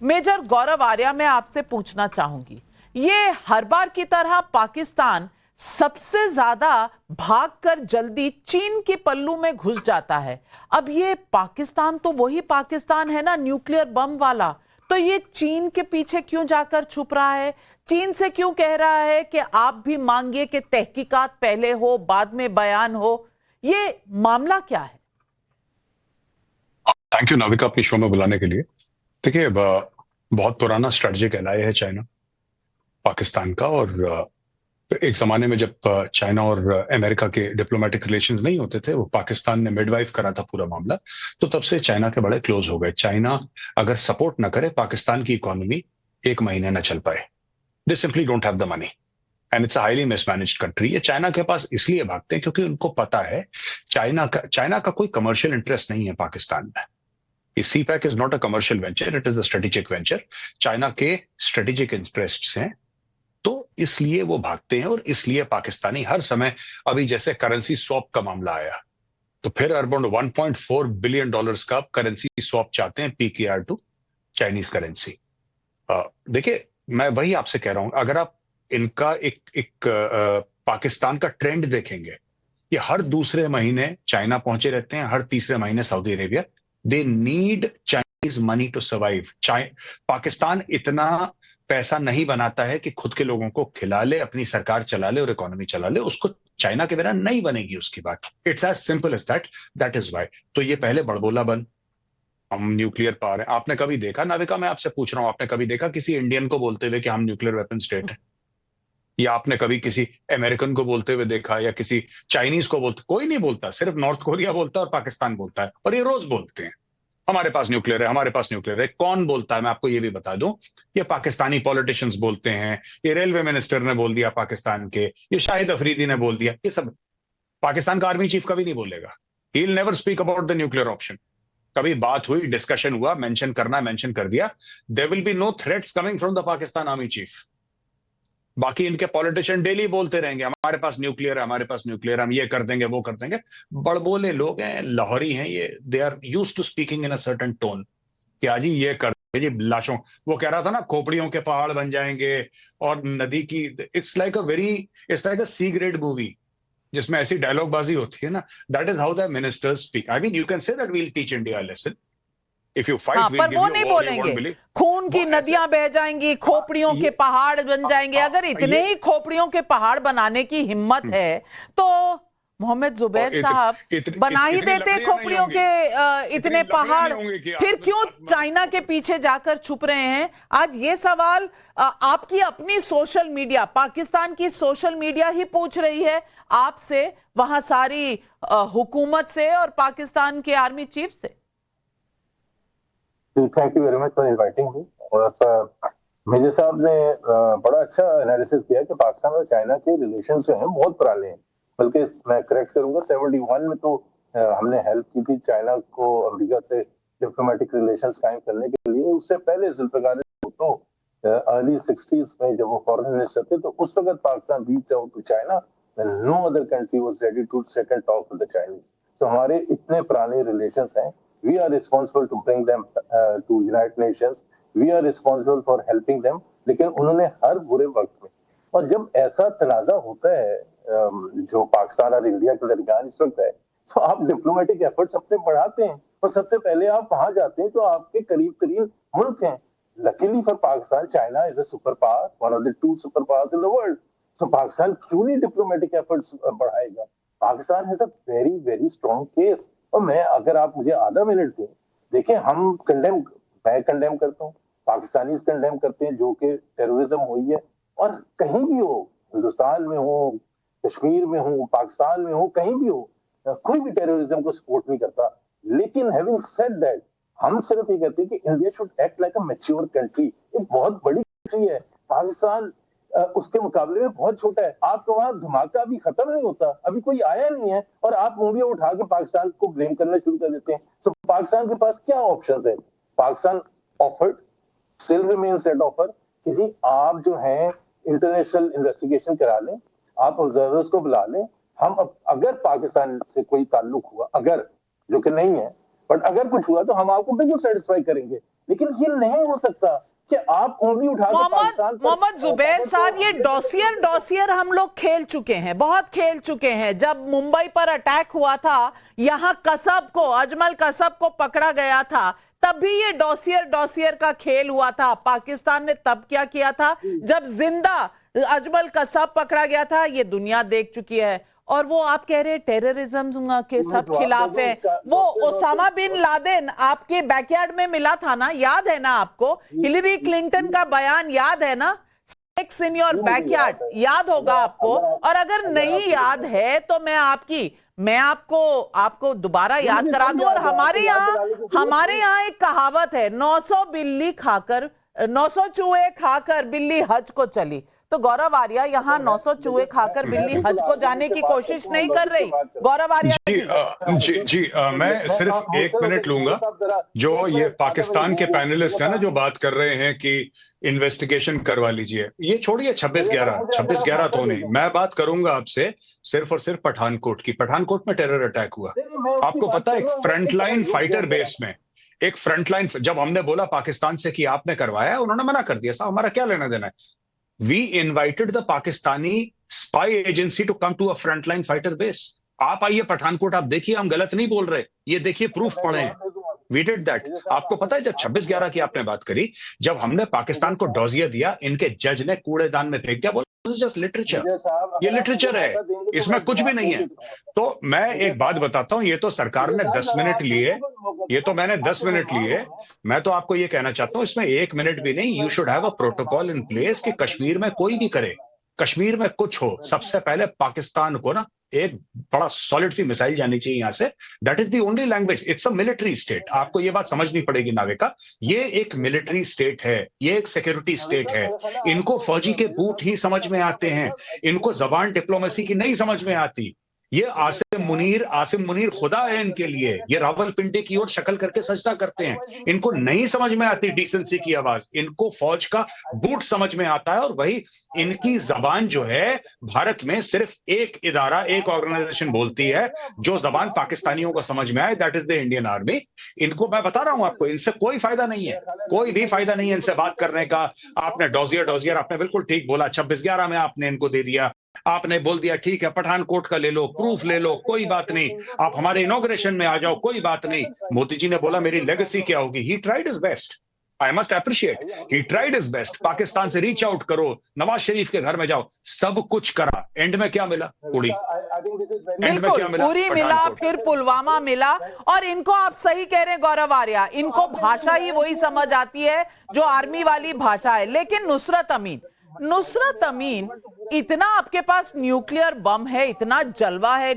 Major गौरव आर्या, मैं आपसे पूछना चाहूंगी, ये हर बार की तरह पाकिस्तान सबसे ज्यादा भागकर जल्दी चीन के पल्लू में घुस जाता है। अब ये पाकिस्तान तो वही पाकिस्तान है ना, न्यूक्लियर बम वाला, तो ये चीन के पीछे क्यों जाकर छुप रहा है? चीन से क्यों कह रहा है कि आप भी मांगिए कि तहकीकात पहले हो बाद में बयान हो? ये मामला क्या है? थैंक यू नाविका, अपनी शो में बुलाने के लिए। देखिए, बहुत पुराना स्ट्रेटेजिक एलाय है चाइना पाकिस्तान का। और एक जमाने में जब चाइना और अमेरिका के डिप्लोमेटिक रिलेशंस नहीं होते थे, वो पाकिस्तान ने मिडवाइफ करा था पूरा मामला। तो तब से चाइना के बड़े क्लोज हो गए। चाइना अगर सपोर्ट न करे, पाकिस्तान की इकोनॉमी एक महीने न चल पाए। They simply don't have the money and it's a highly mismanaged country. ये चाइना के पास इसलिए भागते हैं क्योंकि उनको पता है चाइना का कोई कमर्शियल इंटरेस्ट नहीं है पाकिस्तान में। CPEC is not a commercial venture, it is a strategic venture. China के स्ट्रेटेजिक इंटरेस्ट्स हैं, तो इसलिए वो भागते हैं। और इसलिए पाकिस्तानी हर समय, अभी जैसे करेंसी स्वैप का मामला आया, तो फिर अराउंड $1.4 बिलियन का करेंसी स्वैप चाहते हैं पीकेआर टू चाइनीज करेंसी। देखिए, मैं वही आपसे कह रहा हूं, अगर आप इनका एक पाकिस्तान का ट्रेंड देखेंगे, ये हर दूसरे महीने चाइना पहुंचे रहते हैं, हर तीसरे महीने Saudi Arabia. They need Chinese money to survive. Pakistan इतना पैसा नहीं बनाता है कि खुद के लोगों को खिला ले, अपनी सरकार चला ले और इकोनॉमी चला ले। उसको चाइना के बिना नहीं बनेगी उसकी बात। It's as simple as that. That is why. तो ये पहले बड़बोला बन, हम न्यूक्लियर पावर है। आपने कभी देखा नाविका, मैं आपसे पूछ रहा हूं, आपने कभी देखा किसी इंडियन को बोलते हुए कि हम न्यूक्लियर वेपन स्टेट है? या आपने कभी किसी अमेरिकन को बोलते हुए देखा, या किसी चाइनीज को बोलते? कोई नहीं बोलता। सिर्फ नॉर्थ कोरिया बोलता है और पाकिस्तान बोलता है, और ये रोज बोलते हैं हमारे पास न्यूक्लियर है, हमारे पास न्यूक्लियर है। कौन बोलता है? मैं आपको ये भी बता दूं, ये पाकिस्तानी पॉलिटिशियंस बोलते हैं। ये रेलवे मिनिस्टर ने बोल दिया पाकिस्तान के, ये शाहिद अफरीदी ने बोल दिया। ये सब पाकिस्तान का आर्मी चीफ कभी नहीं बोलेगा। He will never speak about the nuclear option. कभी बात हुई, डिस्कशन हुआ, मेंशन करना मेंशन कर दिया, there will be no threats coming from the Pakistan army chief. बाकी इनके पॉलिटिशियन डेली बोलते रहेंगे हमारे पास न्यूक्लियर है, हमारे पास न्यूक्लियर, हम ये कर देंगे, वो कर देंगे। बड़बोले लोग हैं, लाहौरी हैं ये। They are used to speaking in a certain tone कि आज ये कर देंगे, जी लाशों, वो कह रहा था ना, खोपड़ियों के पहाड़ बन जाएंगे और नदी की। It's like a C grade movie जिसमें ऐसी डायलॉग बाजी होती है ना। That is how the ministers speak. I mean, you can say that we will teach India lesson. If you fight, हाँ, वी विल पर गिव वो यू नहीं वॉर, यू वोंट बोलेंगे बिलीव। खून की वो ऐसे, नदियां बह जाएंगी, खोपड़ियों के ये पहाड़ बन जाएंगे। अगर इतने ये ही खोपड़ियों के पहाड़ बनाने की हिम्मत है तो मोहम्मद और जुबैर साहब बना ही इतनी देते लकड़ियां नहीं खोपड़ियों होंगी। के इतनी इतने लकड़ियां पहाड़। नहीं होंगी कि फिर क्यों चाइना के मतलब, पीछे जाकर छुप रहे हैं? आज ये सवाल आपकी अपनी सोशल मीडिया, पाकिस्तान की सोशल मीडिया ही पूछ रही है आपसे, वहां सारी हुकूमत से और पाकिस्तान के आर्मी चीफ से। Thank you very much for inviting me. और मेजर साहब ने बड़ा अच्छा एनालिसिस किया कि पाकिस्तान और चाइना के रिलेशन जो हैं बहुत पुराने हैं। बल्कि मैं करेक्ट करूंगा, 71 में तो हमने हेल्प की थी चाइना को अमेरिका से डिप्लोमेटिक रिलेशंस कायम करने के लिए। उससे पहले जुल्फिकार भुट्टो अर्ली 60s में जब वो फॉरेन मिनिस्टर थे, तो उस वक्त Pakistan reached out to China when no other country was ready to sit and talk with the Chinese. So हमारे इतने पुराने रिलेशंस हैं। We are responsible to bring them to United Nations. We are responsible for helping them. लेकिन उन्होंने हर बुरे वक्त में, और जब ऐसा तनाज़ा होता है जो पाकिस्तान और इंडिया के दरमियान इस वक्त है, तो आप डिप्लोमेटिक एफर्ट्स अपने बढ़ाते हैं और सबसे पहले आप वहां जाते हैं तो आपके करीब तरीन मुल्क हैं। Luckily for Pakistan, China is a superpower, one of the two superpowers in the world. So Pakistan क्यों नहीं डिप्लोमेटिक एफर्ट्स बढ़ाएगा? Pakistan has a very very strong case. और मैं, अगर आप मुझे आधा मिनट दें, देखिए हम कंडेम, मैं कंडेम करता हूँ, पाकिस्तानी कंडेम करते हैं जो कि टेररिज्म हुई है। और कहीं भी हो, हिंदुस्तान में हो, कश्मीर में हो, पाकिस्तान में हो, कहीं भी हो, कोई भी टेररिज्म को सपोर्ट नहीं करता। लेकिन हैविंग सेड दैट, हम सिर्फ ये कहते हैं कि India should act like a mature country. एक बहुत बड़ी कंट्री है पाकिस्तान, उसके मुकाबले में बहुत छोटा है। आपका वहां धमाका अभी खत्म नहीं होता, अभी कोई आया नहीं है, और आप उंगलियां उठा के पाकिस्तान को ब्लेम करना शुरू कर देते हैं। तो पाकिस्तान के पास क्या ऑप्शंस है? Pakistan offered, still remains that offer कि जी आप जो है इंटरनेशनल इन्वेस्टिगेशन करा लें, आप ऑब्जर्वर्स को बुला लें। हम अगर पाकिस्तान से कोई ताल्लुक हुआ, अगर, जो कि नहीं है, बट अगर कुछ हुआ तो हम आपको बिल्कुल सेटिस्फाई करेंगे। लेकिन ये नहीं हो सकता कि आप उंगली उठाकर पाकिस्तान पर- मोहम्मद जुबैर साहब, ये डॉसियर हम लोग खेल चुके हैं, बहुत खेल चुके हैं। जब मुंबई पर अटैक हुआ था, यहां अजमल कसब को पकड़ा गया था, तब भी ये डॉसियर का खेल हुआ था। पाकिस्तान ने तब क्या किया था, जब जिंदा अजमल कसब पकड़ा गया था, ये दुनिया देख चुकी है। और वो आप कह रहे हैं टेररिज्म के सब खिलाफ है। वो ओसामा बिन लादेन आपके बैकयार्ड में मिला था ना, याद है ना आपको? हिलरी क्लिंटन का बयान याद है ना, स्नेक्स इन योर बैकयार्ड, याद होगा आपको। और अगर नहीं याद है तो मैं आपको दोबारा याद करा दूं। और हमारे यहाँ एक कहावत है, 900 चूहे खाकर बिल्ली हज को चली। तो गौरव आर्या यहाँ 900 चूहे खाकर बिल्ली हज को जाने की कोशिश नहीं कर रही। गौरव आर्या जी, मैं सिर्फ 1 मिनट लूंगा। जो ये पाकिस्तान के पैनलिस्ट है ना, जो बात कर रहे हैं कि इन्वेस्टिगेशन करवा लीजिए, ये छोड़िए 26/11 तो नहीं। मैं बात करूंगा आपसे सिर्फ और सिर्फ पठानकोट की। पठानकोट में टेरर अटैक हुआ, आपको पता है? एक फ्रंटलाइन फाइटर बेस में, एक फ्रंटलाइन, जब हमने बोला पाकिस्तान से कि आपने करवाया, उन्होंने मना कर दिया। साहब हमारा क्या लेना देना है? We invited the Pakistani spy agency to come to a frontline fighter base. आप आइए पठानकोट, आप देखिए, हम गलत नहीं बोल रहे, ये देखिए प्रूफ पड़े हैं। We did that. आपको पता है जब 26/11 की आपने बात करी, जब हमने पाकिस्तान को डॉजिया दिया, इनके जज ने कूड़ेदान में फेंक दिया, बोला जस्ट लिटरेचर, ये लिटरेचर है, इसमें कुछ भी नहीं है। तो मैं एक बात बताता हूं, ये तो सरकार ने 10 मिनट लिए, ये तो मैंने 10 मिनट लिए। मैं तो आपको ये कहना चाहता हूं, इसमें 1 मिनट भी नहीं। You should have a protocol in place कि कश्मीर में कोई भी करे, कश्मीर में कुछ हो, सबसे पहले पाकिस्तान को ना एक बड़ा सॉलिड सी मिसाइल जानी चाहिए यहां से। That is the only language. It's a military state. आपको ये बात समझनी पड़ेगी नाविका, ये एक मिलिट्री स्टेट है, ये एक सिक्योरिटी स्टेट है। इनको फौजी के बूट ही समझ में आते हैं, इनको जबान डिप्लोमेसी की नहीं समझ में आती। ये आसिम मुनीर खुदा है इनके लिए। ये रावलपिंडी की ओर शक्ल करके सजदा करते हैं। इनको नहीं समझ में आती डिसेंसी की आवाज, इनको फौज का बूट समझ में आता है। और वही इनकी जबान जो है, भारत में सिर्फ एक इदारा, एक ऑर्गेनाइजेशन बोलती है जो जबान पाकिस्तानियों को समझ में आए, that is the Indian army. इनको मैं बता रहा हूं आपको, इनसे कोई फायदा नहीं है, कोई भी फायदा नहीं है इनसे बात करने का। आपने डॉजियर आपने बिल्कुल ठीक बोला, 26/11 में आपने इनको दे दिया। आपने बोल दिया ठीक है, पठानकोट का ले लो, प्रूफ ले लो, कोई बात नहीं, आप हमारे इनॉग्रेशन में आ जाओ, कोई बात नहीं। मोदी जी ने बोला मेरी लेगेसी क्या होगी? He tried his best, I must appreciate, he tried his best. Pakistan से रीच आउट करो, नवाज शरीफ के घर में जाओ, सब कुछ करा। एंड में क्या मिला? उड़ी। बिल्कुल पूरी मिला, फिर पुलवामा मिला। और इनको आप सही कह रहे हैं गौरव आर्या, इनको भाषा ही वही समझ आती है जो आर्मी वाली भाषा है। लेकिन नुसरत अमीन, इतना आपके पास न्यूक्लियर बम है, इतना जलवा है,